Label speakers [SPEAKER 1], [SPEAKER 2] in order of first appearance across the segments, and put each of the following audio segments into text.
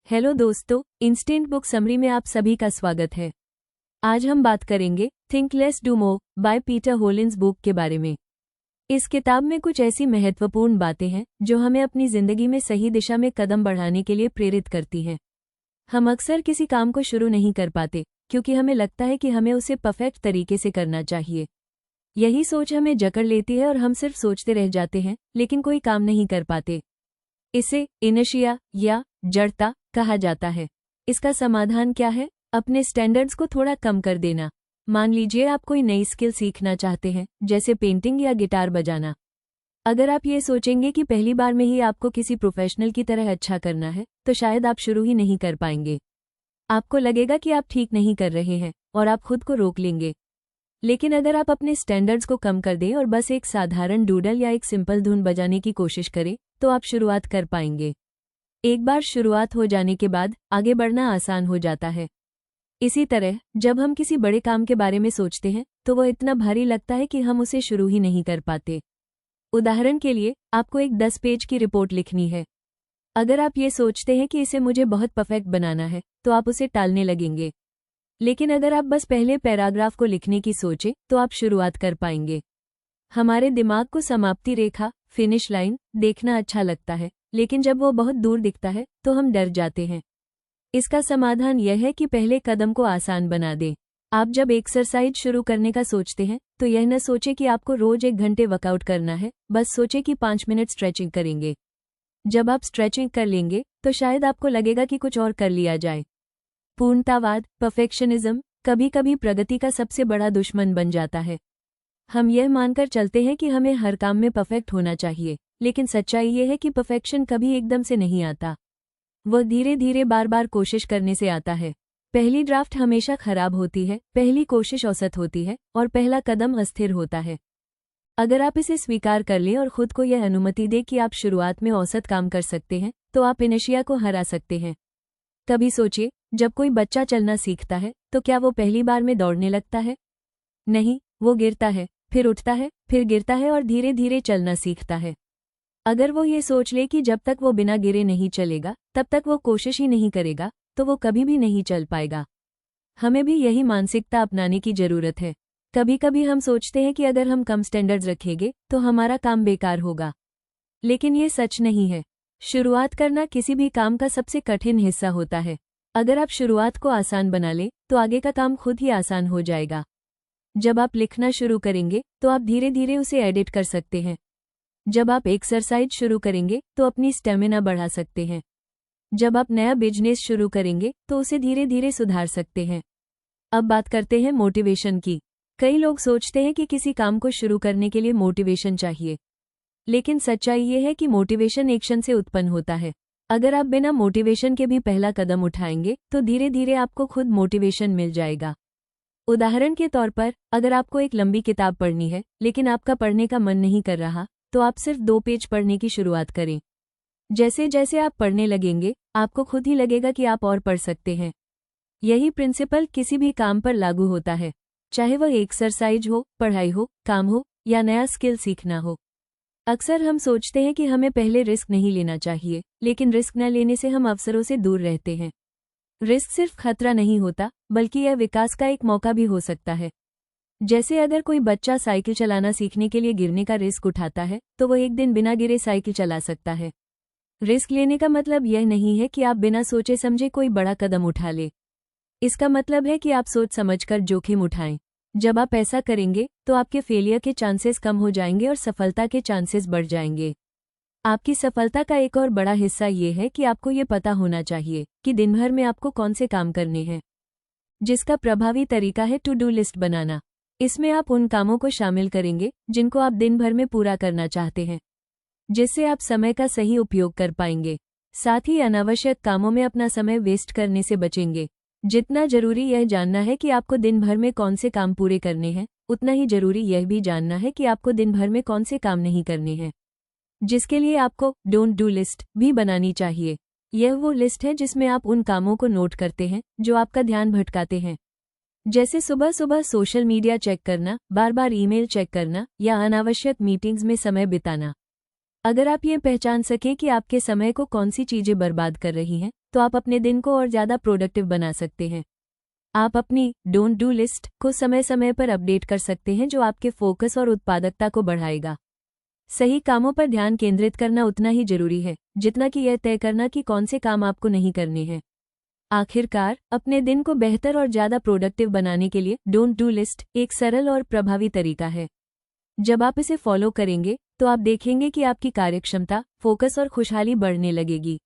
[SPEAKER 1] Hello दोस्तों, instant book summary में आप सभी का स्वागत है। आज हम बात करेंगे think less do more by Peter Hollins book के बारे में। इस किताब में कुछ ऐसी महत्वपूर्ण बातें हैं जो हमें अपनी जिंदगी में सही दिशा में कदम बढ़ाने के लिए प्रेरित करती हैं। हम अक्सर किसी काम को शुरू नहीं कर पाते क्योंकि हमें लगता है कि हमें उसे परफेक्ट तरीके से करना चाहिए। यही सोच हमें जकड़ लेती है और हम सिर्फ सोचते रह जाते हैं लेकिन कोई काम नहीं कर पाते। इसे इनर्शिया या जड़ता कहा जाता है। इसका समाधान क्या है? अपने स्टैंडर्ड्स को थोड़ा कम कर देना। मान लीजिए आप कोई नई स्किल सीखना चाहते हैं, जैसे पेंटिंग या गिटार बजाना। अगर आप ये सोचेंगे कि पहली बार में ही आपको किसी प्रोफेशनल की तरह अच्छा करना है, तो शायद आप शुरू ही नहीं कर पाएंगे। आपको लगेगा कि आप ठीक नहीं कर रहे हैं और आप खुद को रोक लेंगे। लेकिन अगर आप अपने स्टैंडर्ड्स को कम कर दें और बस एक साधारण डूडल या एक सिंपल धुन बजाने की कोशिश करें, तो आप शुरुआत कर पाएंगे। एक बार शुरुआत हो जाने के बाद आगे बढ़ना आसान हो जाता है। इसी तरह जब हम किसी बड़े काम के बारे में सोचते हैं तो वो इतना भारी लगता है कि हम उसे शुरू ही नहीं कर पाते। उदाहरण के लिए, आपको एक 10 पेज की रिपोर्ट लिखनी है। अगर आप ये सोचते हैं कि इसे मुझे बहुत परफेक्ट बनाना है, तो आप उसे टालने लगेंगे। लेकिन अगर आप बस पहले पैराग्राफ को लिखने की सोचें, तो आप शुरुआत कर पाएंगे। हमारे दिमाग को समाप्ति रेखा, फिनिश लाइन देखना अच्छा लगता है, लेकिन जब वो बहुत दूर दिखता है तो हम डर जाते हैं। इसका समाधान यह है कि पहले कदम को आसान बना दें। आप जब एक्सरसाइज शुरू करने का सोचते हैं तो यह न सोचें कि आपको रोज 1 घंटे वर्कआउट करना है, बस सोचें कि 5 मिनट स्ट्रेचिंग करेंगे। जब आप स्ट्रेचिंग कर लेंगे तो शायद आपको लगेगा कि कुछ और कर लिया जाए। पूर्णतावाद, परफेक्शनिज्म कभी कभी प्रगति का सबसे बड़ा दुश्मन बन जाता है। हम यह मानकर चलते हैं कि हमें हर काम में परफेक्ट होना चाहिए, लेकिन सच्चाई ये है कि परफेक्शन कभी एकदम से नहीं आता। वह धीरे धीरे बार बार कोशिश करने से आता है। पहली ड्राफ्ट हमेशा खराब होती है, पहली कोशिश औसत होती है और पहला कदम अस्थिर होता है। अगर आप इसे स्वीकार कर लें और खुद को यह अनुमति दें कि आप शुरुआत में औसत काम कर सकते हैं, तो आप इनर्शिया को हरा सकते हैं। कभी सोचिए, जब कोई बच्चा चलना सीखता है तो क्या वो पहली बार में दौड़ने लगता है? नहीं, वो गिरता है, फिर उठता है, फिर गिरता है और धीरे धीरे चलना सीखता है। अगर वो ये सोच ले कि जब तक वो बिना गिरे नहीं चलेगा तब तक वो कोशिश ही नहीं करेगा, तो वो कभी भी नहीं चल पाएगा। हमें भी यही मानसिकता अपनाने की जरूरत है। कभी कभी हम सोचते हैं कि अगर हम कम स्टैंडर्ड्स रखेंगे तो हमारा काम बेकार होगा, लेकिन ये सच नहीं है। शुरुआत करना किसी भी काम का सबसे कठिन हिस्सा होता है। अगर आप शुरुआत को आसान बना लें तो आगे का काम खुद ही आसान हो जाएगा। जब आप लिखना शुरू करेंगे तो आप धीरे धीरे उसे एडिट कर सकते हैं। जब आप एक्सरसाइज शुरू करेंगे तो अपनी स्टेमिना बढ़ा सकते हैं। जब आप नया बिजनेस शुरू करेंगे तो उसे धीरे धीरे सुधार सकते हैं। अब बात करते हैं मोटिवेशन की। कई लोग सोचते हैं कि किसी काम को शुरू करने के लिए मोटिवेशन चाहिए, लेकिन सच्चाई ये है कि मोटिवेशन एक्शन से उत्पन्न होता है। अगर आप बिना मोटिवेशन के भी पहला कदम उठाएंगे तो धीरे धीरे आपको खुद मोटिवेशन मिल जाएगा। उदाहरण के तौर पर, अगर आपको एक लंबी किताब पढ़नी है लेकिन आपका पढ़ने का मन नहीं कर रहा, तो आप सिर्फ 2 पेज पढ़ने की शुरुआत करें। जैसे जैसे आप पढ़ने लगेंगे आपको खुद ही लगेगा कि आप और पढ़ सकते हैं। यही प्रिंसिपल किसी भी काम पर लागू होता है, चाहे वह एक्सरसाइज हो, पढ़ाई हो, काम हो या नया स्किल सीखना हो। अक्सर हम सोचते हैं कि हमें पहले रिस्क नहीं लेना चाहिए, लेकिन रिस्क न लेने से हम अवसरों से दूर रहते हैं। रिस्क सिर्फ खतरा नहीं होता, बल्कि यह विकास का एक मौका भी हो सकता है। जैसे अगर कोई बच्चा साइकिल चलाना सीखने के लिए गिरने का रिस्क उठाता है, तो वह एक दिन बिना गिरे साइकिल चला सकता है। रिस्क लेने का मतलब यह नहीं है कि आप बिना सोचे समझे कोई बड़ा कदम उठा ले। इसका मतलब है कि आप सोच समझकर जोखिम उठाएं। जब आप ऐसा करेंगे तो आपके फेलियर के चांसेस कम हो जाएंगे और सफलता के चांसेस बढ़ जाएंगे। आपकी सफलता का एक और बड़ा हिस्सा ये है कि आपको ये पता होना चाहिए कि दिन भर में आपको कौन से काम करने हैं। जिसका प्रभावी तरीका है टू डू लिस्ट बनाना। इसमें आप उन कामों को शामिल करेंगे जिनको आप दिन भर में पूरा करना चाहते हैं, जिससे आप समय का सही उपयोग कर पाएंगे। साथ ही अनावश्यक कामों में अपना समय वेस्ट करने से बचेंगे। जितना जरूरी यह जानना है कि आपको दिन भर में कौन से काम पूरे करने हैं, उतना ही जरूरी यह भी जानना है कि आपको दिन भर में कौन से काम नहीं करने हैं, जिसके लिए आपको डोंट डू लिस्ट भी बनानी चाहिए। यह वो लिस्ट है जिसमें आप उन कामों को नोट करते हैं जो आपका ध्यान भटकाते हैं, जैसे सुबह सुबह सोशल मीडिया चेक करना, बार बार ईमेल चेक करना या अनावश्यक मीटिंग्स में समय बिताना। अगर आप ये पहचान सकें कि आपके समय को कौन सी चीजें बर्बाद कर रही हैं, तो आप अपने दिन को और ज़्यादा प्रोडक्टिव बना सकते हैं। आप अपनी डोंट डू लिस्ट को समय समय पर अपडेट कर सकते हैं, जो आपके फोकस और उत्पादकता को बढ़ाएगा। सही कामों पर ध्यान केंद्रित करना उतना ही जरूरी है जितना कि यह तय करना कि कौन से काम आपको नहीं करने हैं। आखिरकार, अपने दिन को बेहतर और ज़्यादा प्रोडक्टिव बनाने के लिए डोंट डू लिस्ट एक सरल और प्रभावी तरीका है। जब आप इसे फॉलो करेंगे तो आप देखेंगे कि आपकी कार्यक्षमता, फोकस और खुशहाली बढ़ने लगेगी।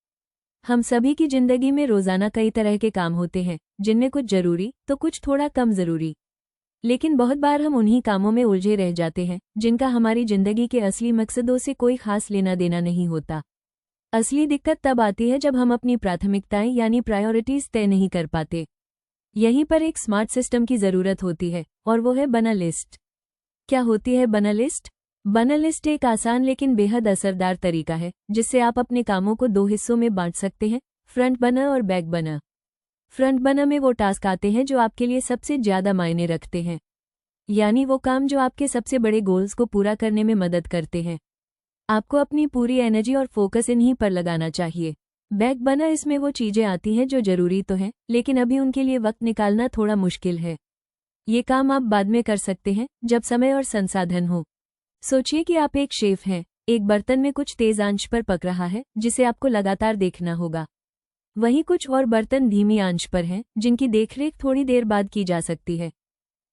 [SPEAKER 1] हम सभी की जिंदगी में रोजाना कई तरह के काम होते हैं, जिनमें कुछ जरूरी तो कुछ थोड़ा कम जरूरी। लेकिन बहुत बार हम उन्हीं कामों में उलझे रह जाते हैं जिनका हमारी जिंदगी के असली मकसदों से कोई खास लेना देना नहीं होता। असली दिक्कत तब आती है जब हम अपनी प्राथमिकताएं यानी प्रायोरिटीज तय नहीं कर पाते। यहीं पर एक स्मार्ट सिस्टम की जरूरत होती है, और वो है बना लिस्ट। क्या होती है बना लिस्ट? बना लिस्ट एक आसान लेकिन बेहद असरदार तरीका है जिससे आप अपने कामों को 2 हिस्सों में बांट सकते हैं, फ्रंट बर्नर और बैक बर्नर। फ्रंट बर्नर में वो टास्क आते हैं जो आपके लिए सबसे ज्यादा मायने रखते हैं, यानी वो काम जो आपके सबसे बड़े गोल्स को पूरा करने में मदद करते हैं। आपको अपनी पूरी एनर्जी और फोकस इन्हीं पर लगाना चाहिए। बैक बर्नर, इसमें वो चीजें आती हैं जो जरूरी तो हैं, लेकिन अभी उनके लिए वक्त निकालना थोड़ा मुश्किल है। ये काम आप बाद में कर सकते हैं जब समय और संसाधन हो। सोचिए कि आप एक शेफ हैं, एक बर्तन में कुछ तेज आंच पर पक रहा है जिसे आपको लगातार देखना होगा। वहीं कुछ और बर्तन धीमी आंच पर हैं जिनकी देखरेख थोड़ी देर बाद की जा सकती है।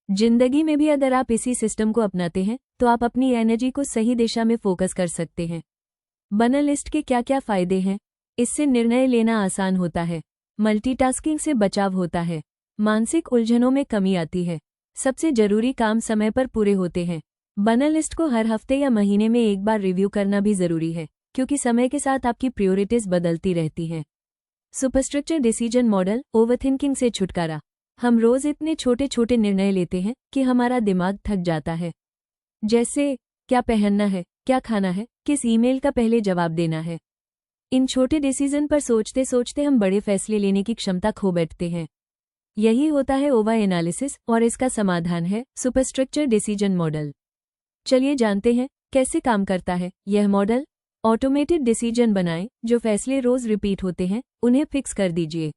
[SPEAKER 1] जिंदगी में भी अगर आप इसी सिस्टम को अपनाते हैं तो आप अपनी एनर्जी को सही दिशा में फोकस कर सकते हैं। बना लिस्ट के क्या क्या फायदे हैं? इससे निर्णय लेना आसान होता है, मल्टीटास्किंग से बचाव होता है, मानसिक उलझनों में कमी आती है, सबसे जरूरी काम समय पर पूरे होते हैं। बना लिस्ट को हर हफ्ते या महीने में एक बार रिव्यू करना भी जरूरी है, क्योंकि समय के साथ आपकी प्रायोरिटीज बदलती रहती हैं। सुपरस्ट्रक्चर डिसीजन मॉडल, ओवरथिंकिंग से छुटकारा। हम रोज इतने छोटे छोटे निर्णय लेते हैं कि हमारा दिमाग थक जाता है। जैसे क्या पहनना है, क्या खाना है, किस ईमेल का पहले जवाब देना है। इन छोटे डिसीजन पर सोचते सोचते हम बड़े फैसले लेने की क्षमता खो बैठते हैं। यही होता है ओवर एनालिसिस, और इसका समाधान है सुपरस्ट्रक्चर डिसीजन मॉडल। चलिए जानते हैं कैसे काम करता है यह मॉडल। ऑटोमेटेड डिसीजन बनाएं, जो फैसले रोज रिपीट होते हैं उन्हें फिक्स कर दीजिए।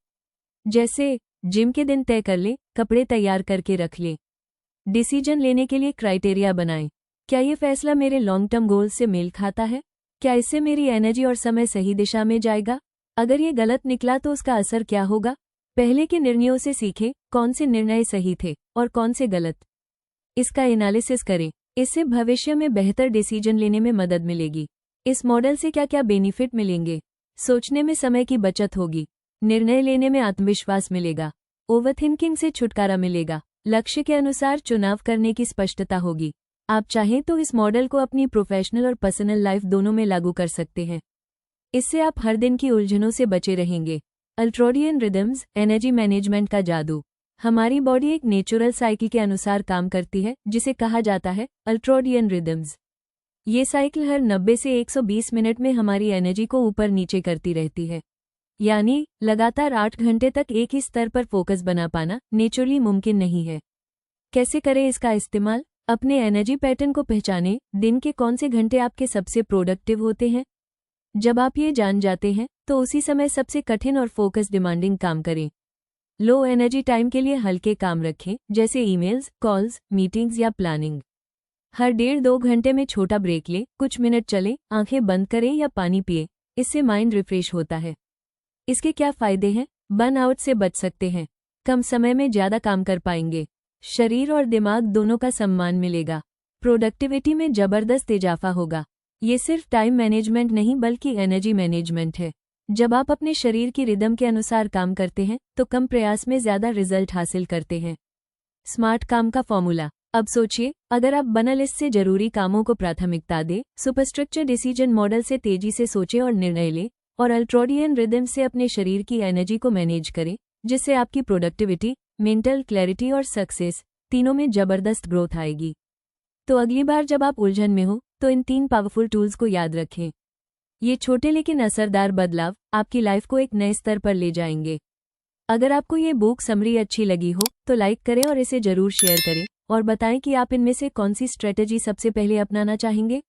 [SPEAKER 1] जैसे जिम के दिन तय कर ले, कपड़े तैयार करके रख ले। डिसीजन लेने के लिए क्राइटेरिया बनाएं। क्या ये फैसला मेरे लॉन्ग टर्म गोल से मेल खाता है? क्या इससे मेरी एनर्जी और समय सही दिशा में जाएगा? अगर ये गलत निकला तो उसका असर क्या होगा? पहले के निर्णयों से सीखें कौन से निर्णय सही थे और कौन से गलत। इसका एनालिसिस करें, इससे भविष्य में बेहतर डिसीजन लेने में मदद मिलेगी। इस मॉडल से क्या क्या बेनिफिट मिलेंगे? सोचने में समय की बचत होगी, निर्णय लेने में आत्मविश्वास मिलेगा, ओवरथिंकिंग से छुटकारा मिलेगा, लक्ष्य के अनुसार चुनाव करने की स्पष्टता होगी। आप चाहें तो इस मॉडल को अपनी प्रोफेशनल और पर्सनल लाइफ दोनों में लागू कर सकते हैं। इससे आप हर दिन की उलझनों से बचे रहेंगे। अल्ट्रोडियन रिदम्स, एनर्जी मैनेजमेंट का जादू। हमारी बॉडी एक नेचुरल साइकिल के अनुसार काम करती है जिसे कहा जाता है अल्ट्रोडियन रिदम्स। ये साइकिल हर 90 से 120 मिनट में हमारी एनर्जी को ऊपर नीचे करती रहती है, यानी लगातार 8 घंटे तक एक ही स्तर पर फोकस बना पाना नेचुरली मुमकिन नहीं है। कैसे करें इसका इस्तेमाल? अपने एनर्जी पैटर्न को पहचानें, दिन के कौन से घंटे आपके सबसे प्रोडक्टिव होते हैं। जब आप ये जान जाते हैं तो उसी समय सबसे कठिन और फोकस डिमांडिंग काम करें। लो एनर्जी टाइम के लिए हल्के काम रखें, जैसे ईमेल्स, कॉल्स, मीटिंग्स या प्लानिंग। हर 1.5-2 घंटे में छोटा ब्रेक लें, कुछ मिनट चलें, आंखें बंद करें या पानी पिए, इससे माइंड रिफ्रेश होता है। इसके क्या फायदे हैं? बर्न आउट से बच सकते हैं, कम समय में ज्यादा काम कर पाएंगे, शरीर और दिमाग दोनों का सम्मान मिलेगा, प्रोडक्टिविटी में जबरदस्त इजाफा होगा। ये सिर्फ टाइम मैनेजमेंट नहीं बल्कि एनर्जी मैनेजमेंट है। जब आप अपने शरीर की रिदम के अनुसार काम करते हैं तो कम प्रयास में ज्यादा रिजल्ट हासिल करते हैं। स्मार्ट काम का फॉर्मूला। अब सोचिए, अगर आप बना लिस्ट से जरूरी कामों को प्राथमिकता दें, सुपरस्ट्रक्चर डिसीजन मॉडल से तेजी से सोचें और निर्णय लें, और अल्ट्रोडियन रिदम से अपने शरीर की एनर्जी को मैनेज करें, जिससे आपकी प्रोडक्टिविटी, मेंटल क्लैरिटी और सक्सेस तीनों में जबरदस्त ग्रोथ आएगी। तो अगली बार जब आप उलझन में हो तो इन 3 पावरफुल टूल्स को याद रखें। ये छोटे लेकिन असरदार बदलाव आपकी लाइफ को एक नए स्तर पर ले जाएंगे। अगर आपको ये बुक समरी अच्छी लगी हो तो लाइक करें और इसे जरूर शेयर करें, और बताएं कि आप इनमें से कौन सी स्ट्रेटजी सबसे पहले अपनाना चाहेंगे।